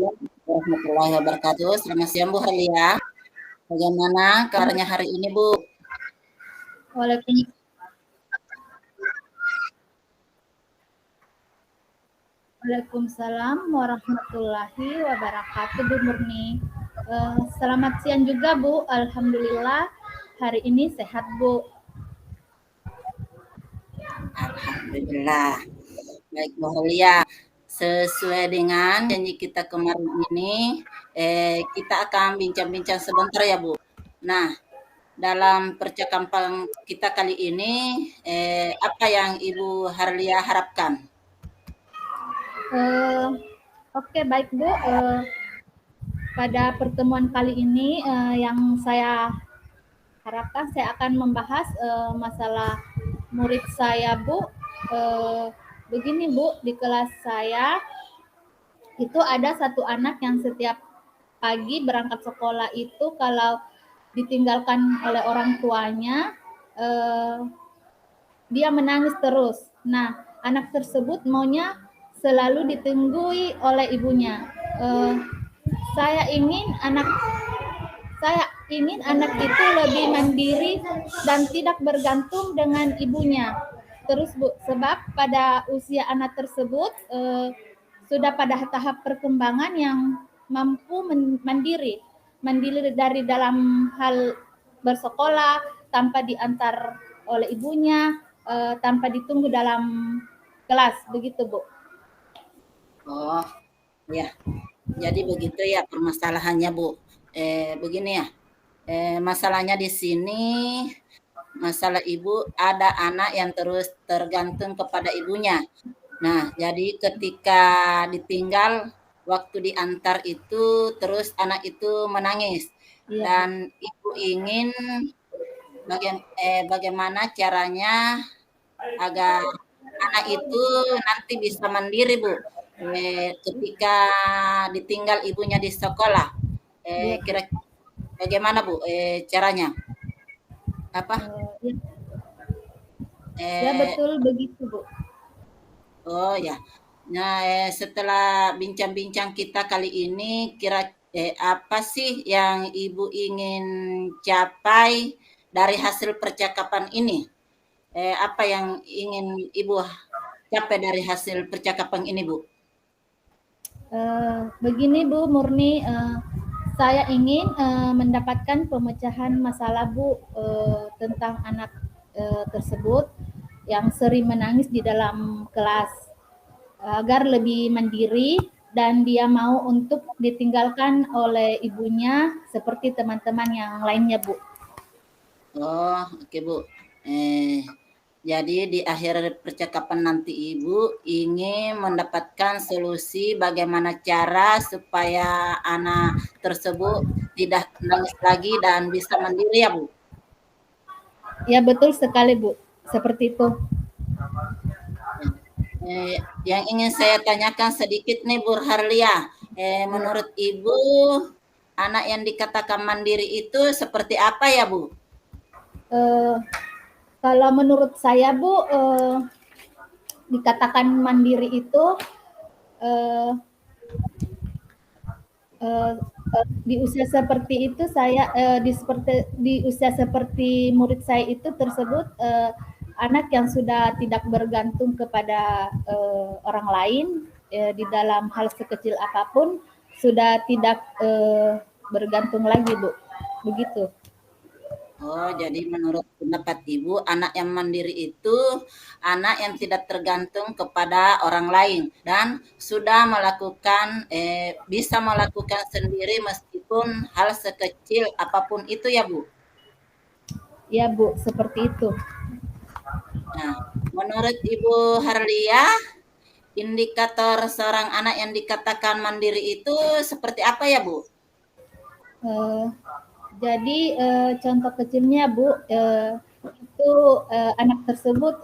Warahmatullahi wabarakatuh. Selamat siang Bu Halia. Bagaimana kabarnya hari ini Bu? Waalaikumsalam warahmatullahi wabarakatuh Bu Murni. Selamat siang juga Bu. Alhamdulillah hari ini sehat Bu. Alhamdulillah. Baik Bu Halia. Sesuai dengan janji kita kemarin ini, kita akan bincang-bincang sebentar ya Bu. Nah, dalam percakapan kita kali ini, apa yang Ibu Harlia harapkan? Oke, baik Bu. Pada pertemuan kali ini yang saya harapkan saya akan membahas masalah murid saya Bu. Begini Bu, di kelas saya itu ada satu anak yang setiap pagi berangkat sekolah itu kalau ditinggalkan oleh orang tuanya dia menangis terus. Nah, anak tersebut maunya selalu ditunggui oleh ibunya. Saya ingin anak itu lebih mandiri dan tidak bergantung dengan ibunya. Terus Bu, sebab pada usia anak tersebut sudah pada tahap perkembangan yang mampu mandiri dari dalam hal bersekolah tanpa diantar oleh ibunya, tanpa ditunggu dalam kelas, begitu Bu. Oh, ya. Jadi begitu ya permasalahannya Bu. Begini ya. Masalahnya di sini, masalah ibu ada anak yang terus tergantung kepada ibunya. Nah, jadi ketika ditinggal waktu diantar itu terus anak itu menangis Iya, Bu. dan ibu ingin bagaimana caranya agar anak itu nanti bisa mandiri, Bu. Ketika ditinggal ibunya di sekolah, Iya, Bu. kira-kira bagaimana Bu caranya? Apa? Ya Eh, betul begitu Bu. oh ya. Nah, setelah bincang-bincang kita kali ini, apa sih yang Ibu ingin capai dari hasil percakapan ini? Apa yang ingin Ibu capai dari hasil percakapan ini, Bu? Begini Bu Murni, saya ingin mendapatkan pemecahan masalah Bu tentang anak tersebut yang sering menangis di dalam kelas agar lebih mandiri dan dia mau untuk ditinggalkan oleh ibunya seperti teman-teman yang lainnya Bu. Oh, oke Bu. Eh, jadi di akhir percakapan nanti Ibu ingin mendapatkan solusi bagaimana cara supaya anak tersebut tidak menangis lagi dan bisa mandiri ya Bu. Ya betul sekali Bu, seperti itu. Yang ingin saya tanyakan sedikit nih Bu Harlia. Menurut Ibu anak yang dikatakan mandiri itu seperti apa ya Bu? Kalau menurut saya Bu, dikatakan mandiri itu di usia seperti itu saya di usia seperti murid saya itu tersebut anak yang sudah tidak bergantung kepada orang lain di dalam hal sekecil apapun sudah tidak bergantung lagi Bu, begitu. Oh, jadi menurut pendapat Ibu, anak yang mandiri itu anak yang tidak tergantung kepada orang lain dan sudah bisa melakukan sendiri meskipun hal sekecil apapun itu ya Bu. Ya Bu, seperti itu. Nah, menurut Ibu Harlia, indikator seorang anak yang dikatakan mandiri itu seperti apa ya Bu? Eh, jadi contoh kecilnya Bu, itu anak tersebut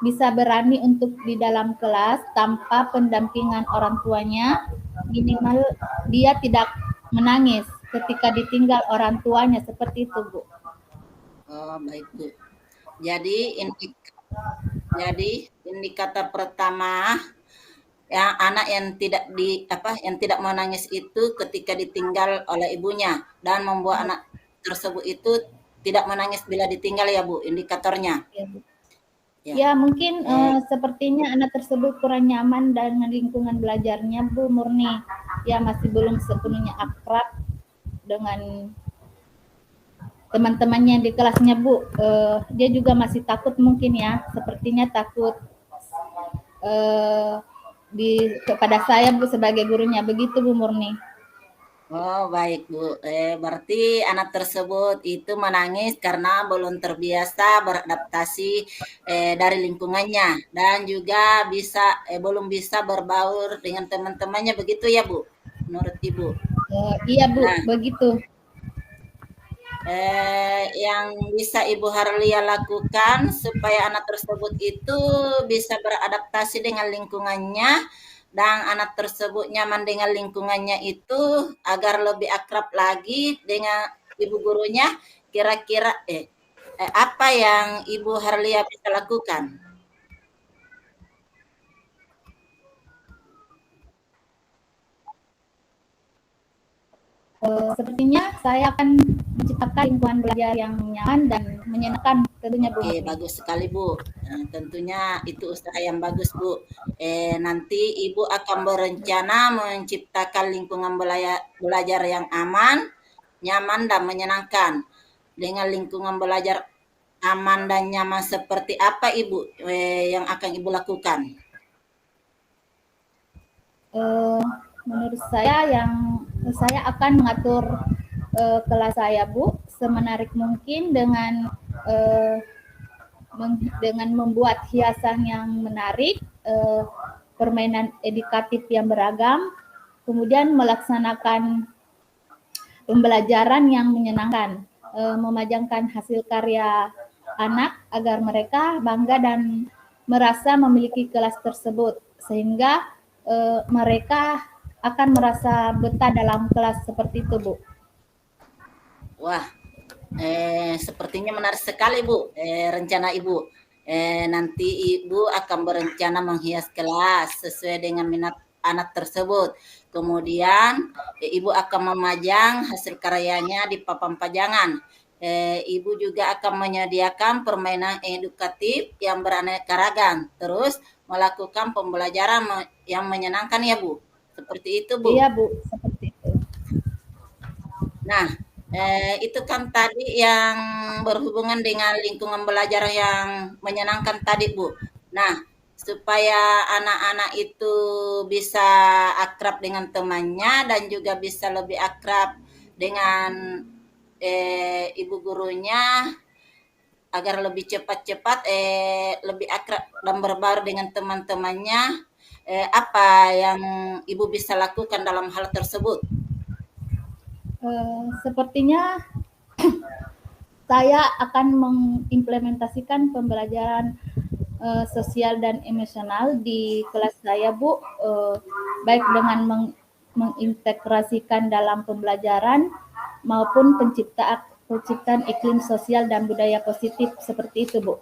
bisa berani untuk di dalam kelas tanpa pendampingan orang tuanya, minimal dia tidak menangis ketika ditinggal orang tuanya, seperti itu Bu. Oh, baik Bu. Jadi indikator pertama yang anak yang tidak menangis itu ketika ditinggal oleh ibunya dan membuat anak tersebut itu tidak menangis bila ditinggal ya Bu, indikatornya. Ya, Bu. Ya. Ya, mungkin Eh, sepertinya anak tersebut kurang nyaman dengan lingkungan belajarnya, Bu Murni. Ya, masih belum sepenuhnya akrab dengan teman-temannya di kelasnya, Bu. Dia juga masih takut mungkin ya, sepertinya takut kepada saya, Bu, sebagai gurunya. Begitu, Bu Murni. Oh, baik, Bu. Berarti anak tersebut itu menangis karena belum terbiasa beradaptasi dari lingkungannya dan juga belum bisa berbaur dengan teman-temannya begitu ya, Bu? Menurut Ibu. Iya, Bu, Nah, begitu. yang bisa Ibu Harlia lakukan supaya anak tersebut itu bisa beradaptasi dengan lingkungannya dan anak tersebut nyaman dengan lingkungannya itu agar lebih akrab lagi dengan ibu gurunya, kira-kira apa yang Ibu Harlia bisa lakukan? Sepertinya saya akan menciptakan lingkungan belajar yang nyaman dan menyenangkan tentunya, Bu Oke, Murni. bagus sekali Bu. Tentunya itu usaha yang bagus Bu. Nanti Ibu akan berencana menciptakan lingkungan belajar yang aman, nyaman dan menyenangkan. Dengan lingkungan belajar aman dan nyaman seperti apa Ibu yang akan Ibu lakukan? Eh, Menurut saya akan mengatur kelas saya, Bu, semenarik mungkin eh, dengan membuat hiasan yang menarik, permainan edukatif yang beragam, kemudian melaksanakan pembelajaran yang menyenangkan, memajangkan hasil karya anak agar mereka bangga dan merasa memiliki kelas tersebut, sehingga mereka akan merasa betah dalam kelas seperti itu, Bu. Wah, sepertinya menarik sekali Bu, rencana Ibu. Nanti Ibu akan berencana menghias kelas sesuai dengan minat anak tersebut. Kemudian Ibu akan memajang hasil karyanya di papan pajangan. Ibu juga akan menyediakan permainan edukatif yang beraneka ragam. Terus melakukan pembelajaran yang menyenangkan ya Bu. Seperti itu Bu. Iya, Bu, seperti itu. Nah, itu kan tadi yang berhubungan dengan lingkungan belajar yang menyenangkan tadi, Bu. Nah, supaya anak-anak itu bisa akrab dengan temannya dan juga bisa lebih akrab dengan ibu gurunya agar lebih cepat-cepat lebih akrab dan berbaur dengan teman-temannya, apa yang Ibu bisa lakukan dalam hal tersebut? Sepertinya saya akan mengimplementasikan pembelajaran sosial dan emosional di kelas saya, Bu, baik dengan mengintegrasikan dalam pembelajaran maupun penciptaan iklim sosial dan budaya positif seperti itu, Bu.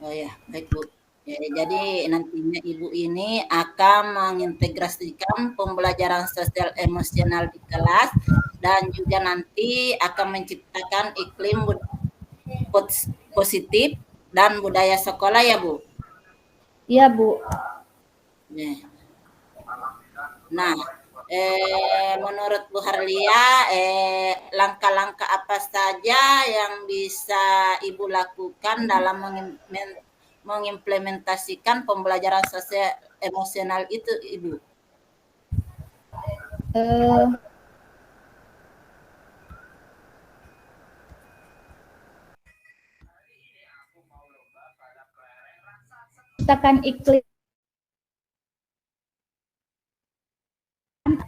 Oh ya, baik Bu. Ya, jadi nantinya Ibu ini akan mengintegrasikan pembelajaran sosial emosional di kelas dan juga nanti akan menciptakan iklim positif dan budaya sekolah ya Bu. Iya, Bu. Ya. Nah, menurut Bu Harlia, langkah-langkah apa saja yang bisa Ibu lakukan dalam mengimplementasikan pembelajaran sosial emosional itu, Ibu? Eh, Ciptakan iklim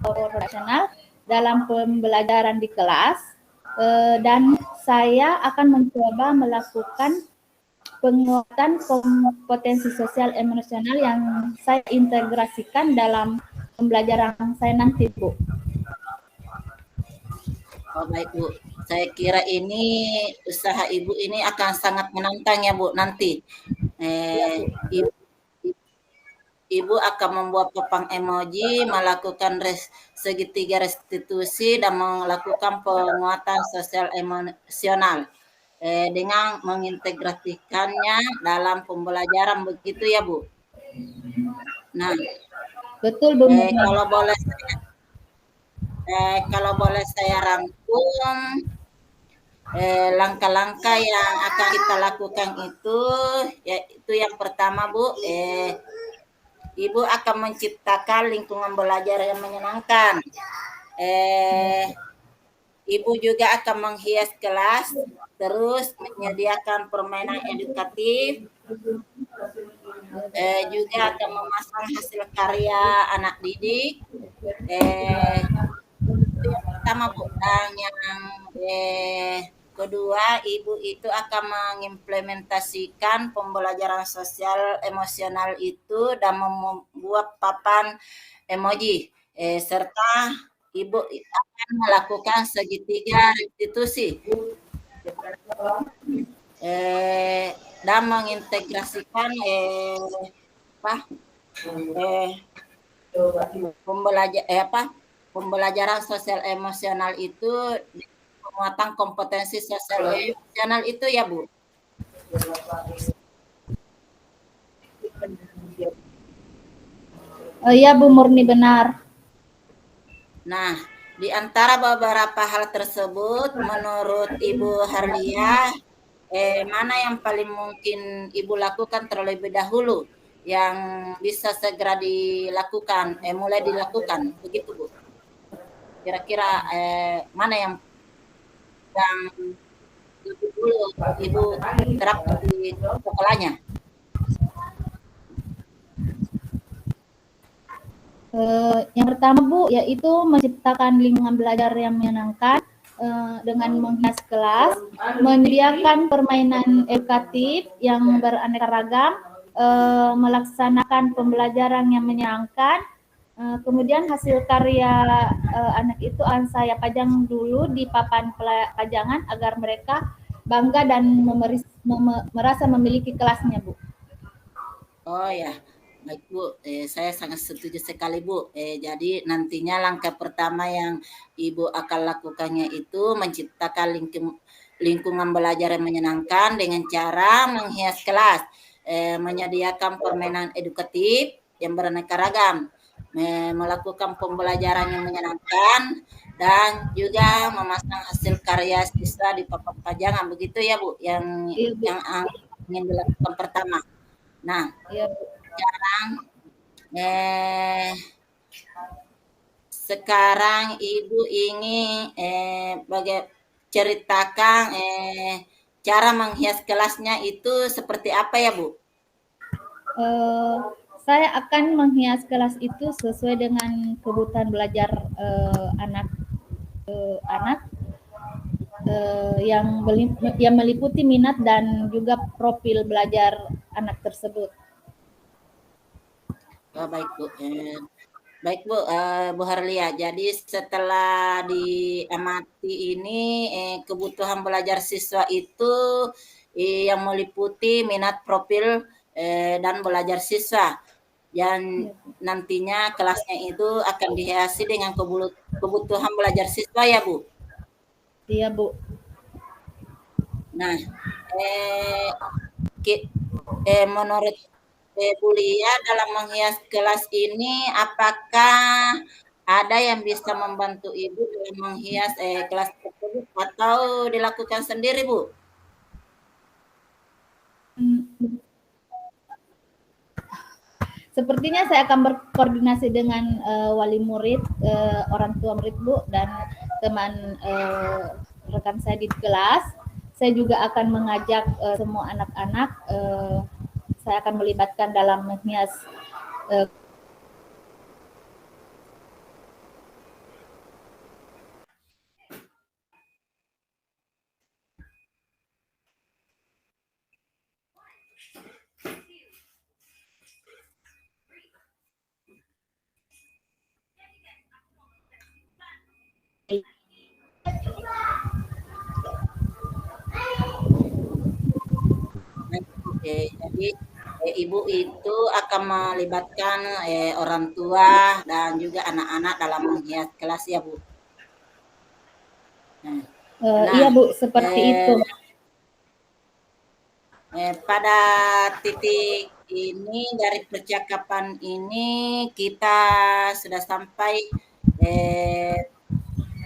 operasional dalam pembelajaran di kelas, dan saya akan mencoba melakukan penguatan kompetensi sosial emosional yang saya integrasikan dalam pembelajaran saya nanti, Bu. Oh, baik, Bu. Saya kira ini usaha Ibu ini akan sangat menantang ya, Bu, nanti. Iya, Eh, Bu. Ibu Ibu akan membuat papan emoji, melakukan segitiga restitusi, dan melakukan penguatan sosial emosional dengan mengintegrasikannya dalam pembelajaran, begitu ya Bu? Nah, Betul Bu eh, Murni. kalau boleh kalau boleh saya rangkum, langkah-langkah yang akan kita lakukan itu, yaitu yang pertama Bu, Ibu akan menciptakan lingkungan belajar yang menyenangkan. Ibu juga akan menghias kelas, terus menyediakan permainan edukatif, juga akan memasang hasil karya anak didik. Itu yang pertama Bu. Dan yang kedua, Ibu itu akan mengimplementasikan pembelajaran sosial emosional itu dan membuat papan emoji, serta Ibu akan melakukan segitiga restitusi, dan mengintegrasikan apa pembelajaran sosial emosional itu di penguatan kompetensi sosial emosional itu ya Bu. Iya Bu Murni, benar. Nah, di antara beberapa hal tersebut, menurut Ibu Harlia, mana yang paling mungkin Ibu lakukan terlebih dahulu, yang bisa segera dilakukan, mulai dilakukan, begitu Bu? Kira-kira mana yang lebih dulu Ibu terapkan di sekolahnya? Yang pertama Bu, yaitu menciptakan lingkungan belajar yang menyenangkan dengan menghias kelas, menyediakan permainan edukatif yang beraneka ragam, melaksanakan pembelajaran yang menyenangkan, kemudian hasil karya anak itu akan saya pajang dulu di papan pajangan agar mereka bangga dan merasa memiliki kelasnya Bu. Oh ya, baik Bu, saya sangat setuju sekali Bu. Jadi nantinya langkah pertama yang Ibu akan lakukannya itu menciptakan lingkungan belajar yang menyenangkan dengan cara menghias kelas, menyediakan permainan edukatif yang beraneka ragam, melakukan pembelajaran yang menyenangkan, dan juga memasang hasil karya siswa di papan pajangan, begitu ya Bu, yang Iya Bu. yang ingin dilakukan pertama. Nah, Iya Bu. eh, sekarang Ibu ingin ceritakan cara menghias kelasnya itu seperti apa ya Bu? Saya akan menghias kelas itu sesuai dengan kebutuhan belajar anak yang meliputi minat dan juga profil belajar anak tersebut. Oh, baik Bu. Baik Bu, Bu Harlia. Jadi setelah diamati ini kebutuhan belajar siswa itu yang meliputi minat, profil, dan belajar siswa. Dan nantinya kelasnya itu akan dihiasi dengan kebutuhan belajar siswa ya Bu. Iya Bu. Nah, menurut Bu Lia dalam menghias kelas ini, apakah ada yang bisa membantu Ibu dalam menghias kelas tersebut atau dilakukan sendiri Bu? Sepertinya saya akan berkoordinasi dengan wali murid, orang tua murid Bu, dan teman rekan saya di kelas. Saya juga akan mengajak semua anak-anak. Saya akan melibatkan dalam menghias Jadi Ibu itu akan melibatkan orang tua dan juga anak-anak dalam menghias kelas ya Bu. Nah, Iya nah, Bu, seperti itu. eh, pada titik ini dari percakapan ini kita sudah sampai eh,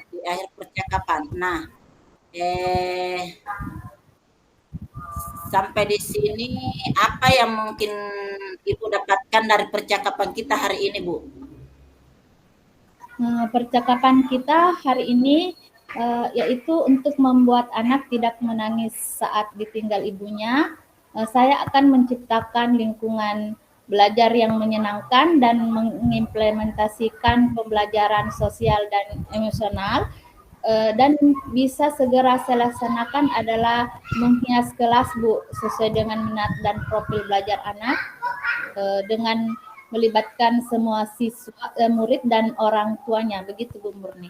di akhir percakapan. Nah, eh, sampai di sini apa yang mungkin Ibu dapatkan dari percakapan kita hari ini, Bu? Percakapan kita hari ini yaitu untuk membuat anak tidak menangis saat ditinggal ibunya. Saya akan menciptakan lingkungan belajar yang menyenangkan dan mengimplementasikan pembelajaran sosial dan emosional. Dan bisa segera saya laksanakan adalah menghias kelas Bu sesuai dengan minat dan profil belajar anak dengan melibatkan semua siswa, murid dan orang tuanya. Begitu Bu Murni.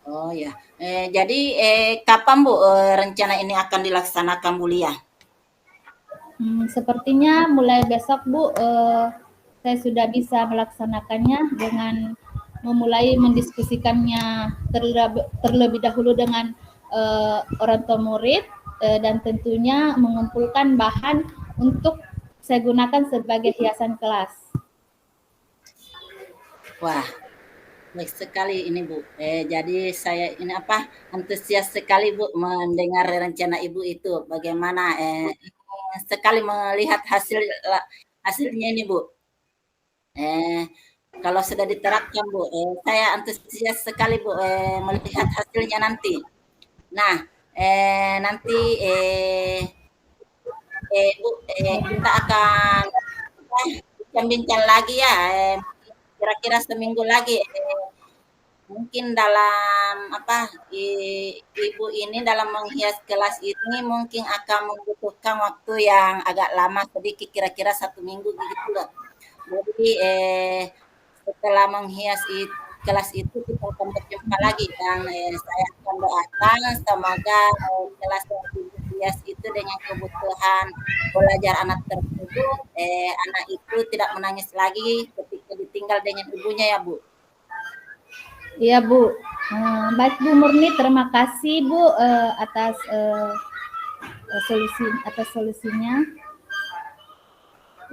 Oh ya, jadi kapan Bu rencana ini akan dilaksanakan Bu Lia? Sepertinya mulai besok Bu, saya sudah bisa melaksanakannya dengan memulai mendiskusikannya terlebih dahulu dengan orang tua murid dan tentunya mengumpulkan bahan untuk saya gunakan sebagai hiasan kelas. Wah, baik sekali ini Bu. Jadi saya ini apa antusias sekali Bu mendengar rencana Ibu itu. Bagaimana sekali melihat hasilnya ini Bu. Eh, kalau sudah diterapkan Bu, saya antusias sekali Bu melihat hasilnya nanti. Nah, nanti Bu, kita akan bincang-bincang lagi ya. Kira-kira seminggu lagi. Mungkin dalam apa ibu ini dalam menghias kelas ini mungkin akan membutuhkan waktu yang agak lama sedikit kira-kira 1 minggu gitu loh. Jadi setelah menghias kelas itu kita akan berjumpa lagi dan saya akan doakan semoga kelas yang dihias itu dengan kebutuhan belajar anak tersebut anak itu tidak menangis lagi ketika ditinggal dengan ibunya ya Bu. Iya Bu. Baik Bu Murni, terima kasih Bu atas solusinya.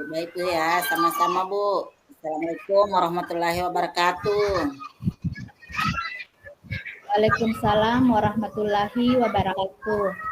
Baik Bu ya, sama-sama Bu. Assalamualaikum warahmatullahi wabarakatuh. Waalaikumsalam warahmatullahi wabarakatuh.